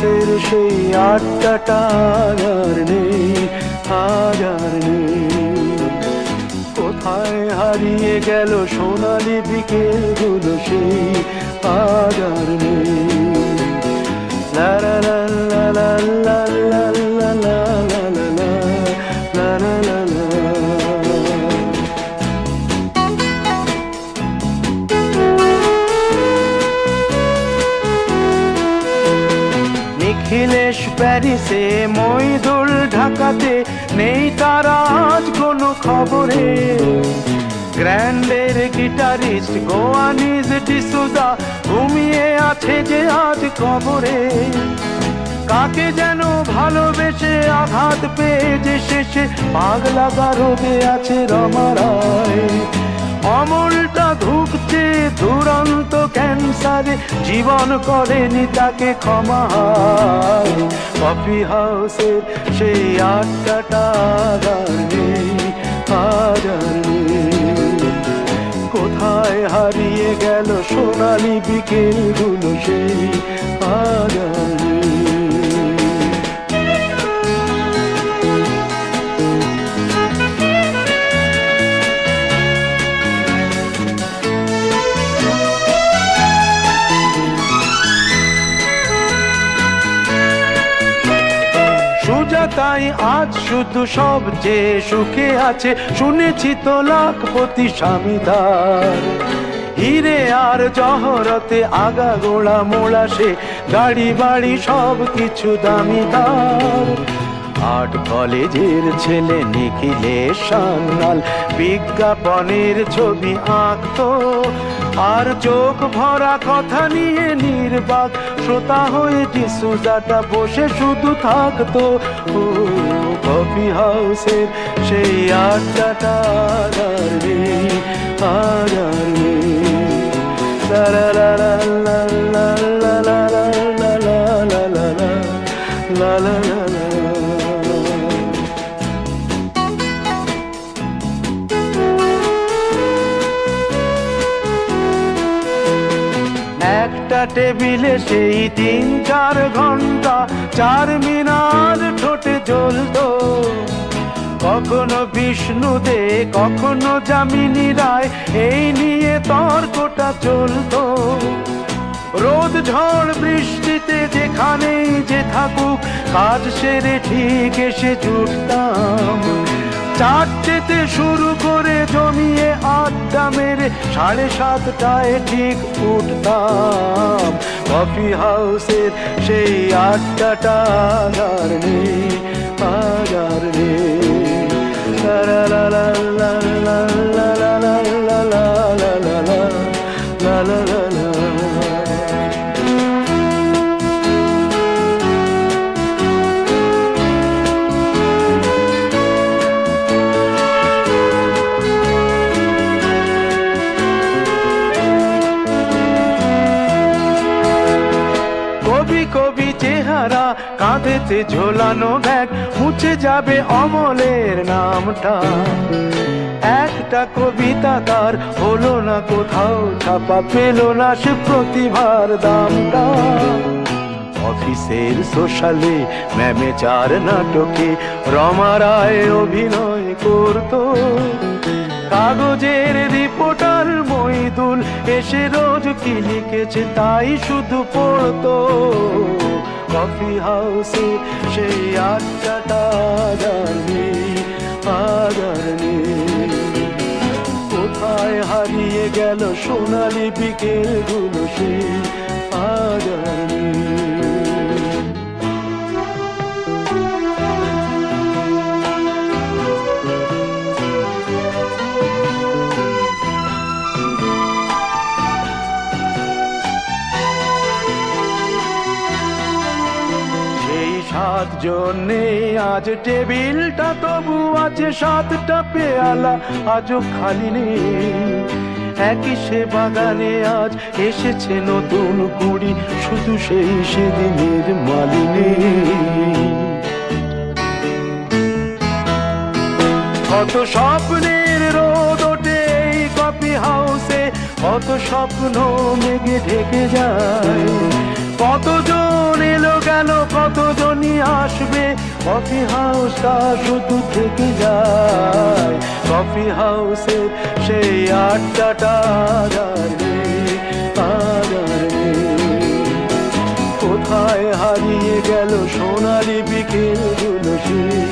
হাউসের সেই আড্ডাটা আর নেই, আজ আর নেই। কোথায় হারিয়ে গেল সোনালি বিকেলগুলো সেই আজ আর নেই। লা লা লা লা লা লা লা লা লা লা লা লা লা লা। নিখিলেশ প্যারিসে, মইদুল ঢাকাতে, নেই তারা আজ কোনো খবরে। গ্র্যান্ডের গিটারিস্ট গোয়ানিজ ডিসুজা ঘুমিয়ে আছে যে আজ কবরে। কাকে যেন ভালোবেসে আঘাত পেয়ে যে শেষে পাগলা গারদে আছে রমা রায়। অমলটা ধুকছে দুরন্ত ক্যান্সারে, জীবন করেনি তাকে ক্ষমা। কফি হাউসের সেই আড্ডাটা আর নেই, আজ আর নেই। কোথায় হারিয়ে গেল সোনালি বিকেলগুলো সেই আজ আর নেই। তাই আজ শুধু সবচেয়ে সুখে আছে, শুনেছি তো লাখপতি স্বামীদার। হিরে আর জহরতে আগা গোড়া মোড়া সে, গাড়ি বাড়ি সব কিছু দামিদার। আর্ট কলেজের ছেলে নিখিলেশ সান্যাল বিজ্ঞাপনের ছবি আঁকতো, আর চোখ ভরা কথা নিয়ে নির্বাক শ্রোতা হয়ে ডিসুজাটা বসে শুধু থাকতো। ও কফি হাউসের সেই আড্ডাটা আর নেই, আর নেই। লা লা লা লা লা লা লা লা লা লা লা লা লা লা লা। একটা টেবিলে সেই 3-4 ঘন্টা চার মিনার ঠোঁটে জ্বলতো। কখনো বিষ্ণু দে, কখনো যামিনী রায়, এই নিয়ে তর্কটা চলতো। রোদ ঝড় বৃষ্টিতে যেখানেই যে থাকুক, কাজ সেরে ঠিক এসে জুটতাম। চারটেতে শুরু করে জমিয়ে আড্ডা মেরে 7:30টায় ঠিক উঠতাম। কফি হাউসের সেই আড্ডাটা আর নেই, আজ আর নেই। লা লা লা লা লা লা লা লা লা লা লা লা লা লা। কবি চেহারা, কাঁধেতে ঝোলানো ব্যাগ, মুছে যাবে অমলের নামটা। একটা কবিতা তার হলো না কোথাও ছাপা, পেল না সে প্রতিভার দামটা। অফিসের সোশ্যালে, ম্যামেচার নাটকে রমা রায় অভিনয় করতো। কাগজের রিপোর্টার মইদুল এসে রোজ কি লিখেছে তাই শুধু পড়তো। কফি হাউসে সেই আড্ডাটা আর নেই, আজ আর নেই। কোথায় হারিয়ে গেল সোনালি বিকেলগুলো সেই আজ আর নেই। জন্যে আজ টেবিলটা তবু আছে, 7টা পেয়ালা আজও খালি নেই। একই সে বাগানে আজ এসেছে নতুন কুড়ি, শুধু সেই সেদিনের মালিনী। কত স্বপ্নের রোদ ওঠে এই কফি হাউসে, কত স্বপ্ন মেঘে ঢেকে যায়। কতজন এলো গেল, কতজনই আসবে, কফি হাউসটা শুধু থেকে যায়। কফি হাউসের সেই আড্ডাটা আর নেই, আর নেই। কোথায় হারিয়ে গেল সোনালি বিকেলগুলো, সেই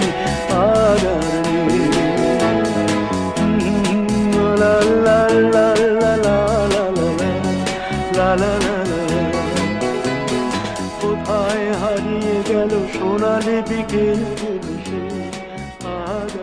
আর নেই। লা লা লা লা লা লা লা লা লা লা। কোথায় হারিয়ে গেল সোনালি বিকেলগুলো, সেই আর